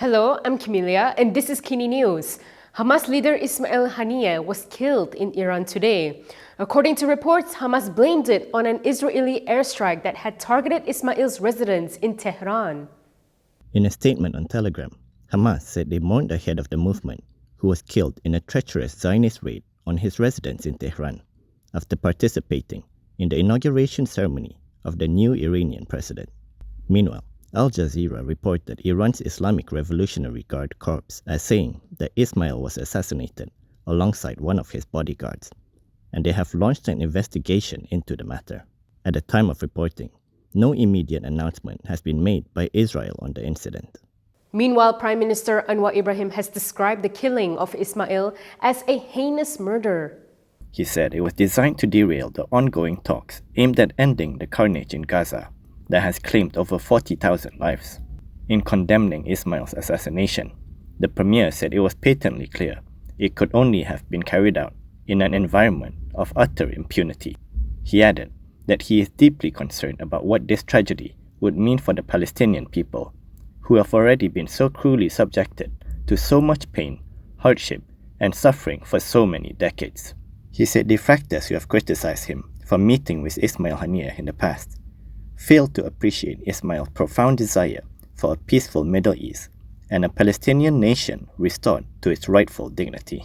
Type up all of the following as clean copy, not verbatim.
Hello, I'm Camelia, and this is KiniNews. Hamas leader Ismail Haniyeh was killed in Iran today. According to reports, Hamas blamed it on an Israeli airstrike that had targeted Ismail's residence in Tehran. In a statement on Telegram, Hamas said they mourned the head of the movement, who was killed in a treacherous Zionist raid on his residence in Tehran after participating in the inauguration ceremony of the new Iranian president. Meanwhile, Al Jazeera reported Iran's Islamic Revolutionary Guard Corps as saying that Ismail was assassinated alongside one of his bodyguards, and they have launched an investigation into the matter. At the time of reporting, no immediate announcement has been made by Israel on the incident. Meanwhile, Prime Minister Anwar Ibrahim has described the killing of Ismail as a heinous murder. He said it was designed to derail the ongoing talks aimed at ending the carnage in Gaza that has claimed over 40,000 lives. In condemning Ismail's assassination, the premier said it was patently clear it could only have been carried out in an environment of utter impunity. He added that he is deeply concerned about what this tragedy would mean for the Palestinian people, who have already been so cruelly subjected to so much pain, hardship, and suffering for so many decades. He said detractors who have criticized him for meeting with Ismail Haniyeh in the past failed to appreciate Ismail's profound desire for a peaceful Middle East and a Palestinian nation restored to its rightful dignity.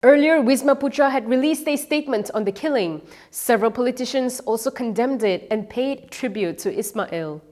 Earlier, Wisma Putra had released a statement on the killing. Several politicians also condemned it and paid tribute to Ismail.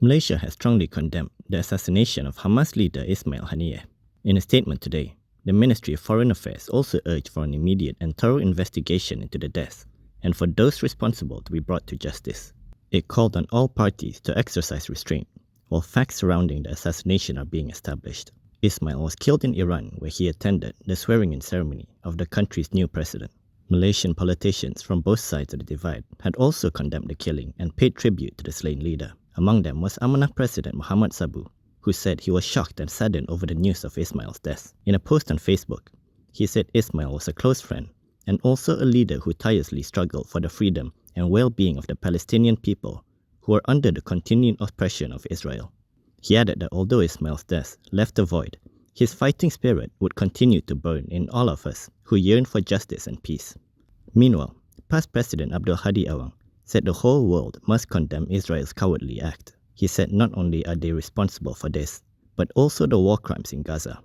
Malaysia has strongly condemned the assassination of Hamas leader Ismail Haniyeh. In a statement today, the Ministry of Foreign Affairs also urged for an immediate and thorough investigation into the death and for those responsible to be brought to justice. It called on all parties to exercise restraint while facts surrounding the assassination are being established. Ismail was killed in Iran, where he attended the swearing-in ceremony of the country's new president. Malaysian politicians from both sides of the divide had also condemned the killing and paid tribute to the slain leader. Among them was Amanah President Muhammad Sabu, who said he was shocked and saddened over the news of Ismail's death. In a post on Facebook, he said Ismail was a close friend and also a leader who tirelessly struggled for the freedom and well-being of the Palestinian people who are under the continuing oppression of Israel. He added that although Ismail's death left a void, his fighting spirit would continue to burn in all of us who yearn for justice and peace. Meanwhile, past President Abdul Hadi Awang said the whole world must condemn Israel's cowardly act. He said not only are they responsible for this, but also the war crimes in Gaza.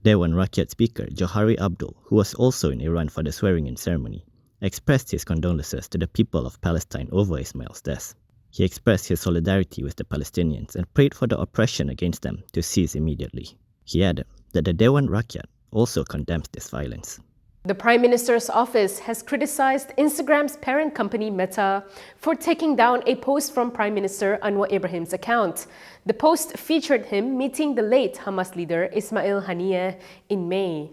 Dewan Rakyat Speaker Johari Abdul, who was also in Iran for the swearing-in ceremony, expressed his condolences to the people of Palestine over Ismail's death. He expressed his solidarity with the Palestinians and prayed for the oppression against them to cease immediately. He added that the Dewan Rakyat also condemns this violence. The Prime Minister's office has criticized Instagram's parent company Meta for taking down a post from Prime Minister Anwar Ibrahim's account. The post featured him meeting the late Hamas leader Ismail Haniyeh in May.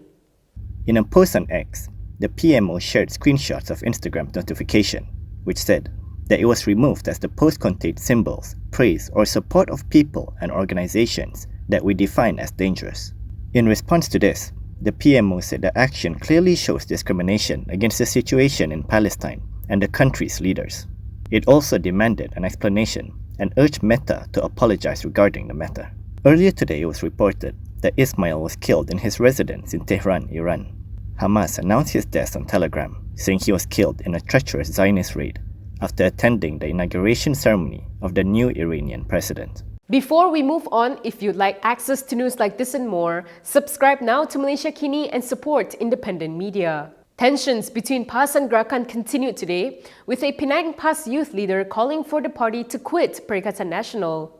In a post on X, the PMO shared screenshots of Instagram notification, which said that it was removed as the post contained symbols, praise, or support of people and organizations that we define as dangerous. In response to this, the PMO said the action clearly shows discrimination against the situation in Palestine and the country's leaders. It also demanded an explanation and urged Meta to apologize regarding the matter. Earlier today, it was reported that Ismail was killed in his residence in Tehran, Iran. Hamas announced his death on Telegram, saying he was killed in a treacherous Zionist raid after attending the inauguration ceremony of the new Iranian president. Before we move on, if you'd like access to news like this and more, subscribe now to Malaysia Kini and support independent media. Tensions between PAS and Gerakan continued today, with a Penang PAS youth leader calling for the party to quit Perikatan Nasional.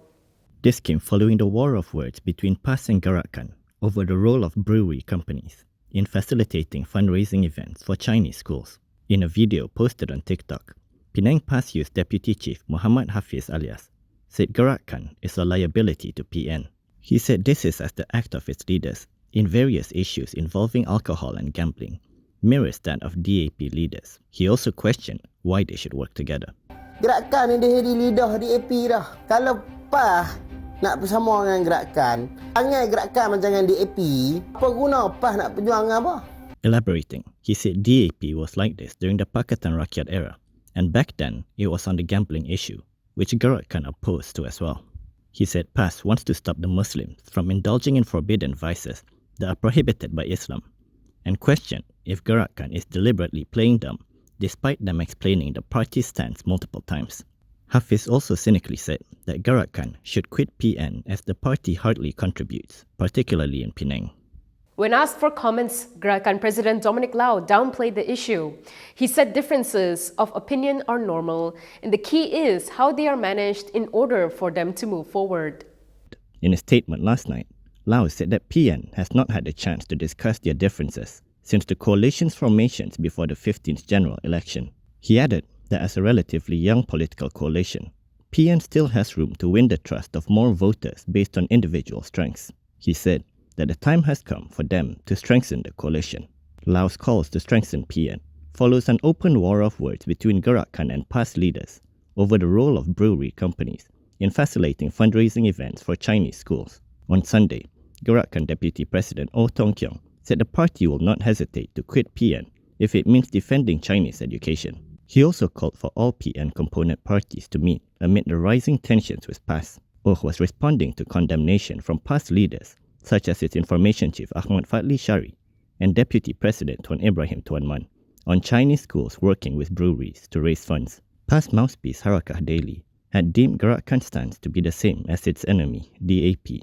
This came following the war of words between PAS and Gerakan over the role of brewery companies in facilitating fundraising events for Chinese schools. In a video posted on TikTok, Penang PAS Youth Deputy Chief Muhammad Hafiz alias said Gerakan is a liability to PN. He said this is as the act of its leaders in various issues involving alcohol and gambling mirrors that of DAP leaders. He also questioned why they should work together. Gerakan ni dia jadi leader DAP dah. Kalau PAS nak bersama dengan Gerakan, angai Gerakan macam dengan DAP, apa guna PAS nak berjuang dengan apa? Elaborating, he said DAP was like this during the Pakatan Rakyat era, and back then it was on the gambling issue, which Gerakan opposed to as well. He said PAS wants to stop the Muslims from indulging in forbidden vices that are prohibited by Islam, and questioned if Gerakan is deliberately playing dumb, despite them explaining the party's stance multiple times. Hafiz also cynically said that Gerakan should quit PN as the party hardly contributes, particularly in Penang. When asked for comments, Gerakan President Dominic Lau downplayed the issue. He said differences of opinion are normal, and the key is how they are managed in order for them to move forward. In a statement last night, Lau said that PN has not had the chance to discuss their differences since the coalition's formations before the 15th general election. He added that as a relatively young political coalition, PN still has room to win the trust of more voters based on individual strengths. He said that the time has come for them to strengthen the coalition. Lau's calls to strengthen PN follows an open war of words between Gerakan and PAS leaders over the role of brewery companies in facilitating fundraising events for Chinese schools. On Sunday, Gerakan Deputy President Oh Tong Keong said the party will not hesitate to quit PN if it means defending Chinese education. He also called for all PN component parties to meet amid the rising tensions with PAS. Oh was responding to condemnation from PAS leaders such as its Information Chief Ahmad Fadli Shari and Deputy President Tuan Ibrahim Tuan Man, on Chinese schools working with breweries to raise funds. PAS mouthpiece Harakah Daily had deemed Gerakan's stance to be the same as its enemy, DAP.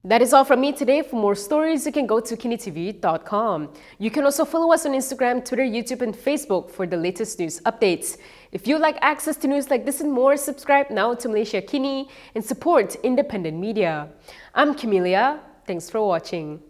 That is all from me today. For more stories, you can go to KiniTv.com. You can also follow us on Instagram, Twitter, YouTube, and Facebook for the latest news updates. If you'd like access to news like this and more, subscribe now to Malaysia Kini and support independent media. I'm Camelia. Thanks for watching.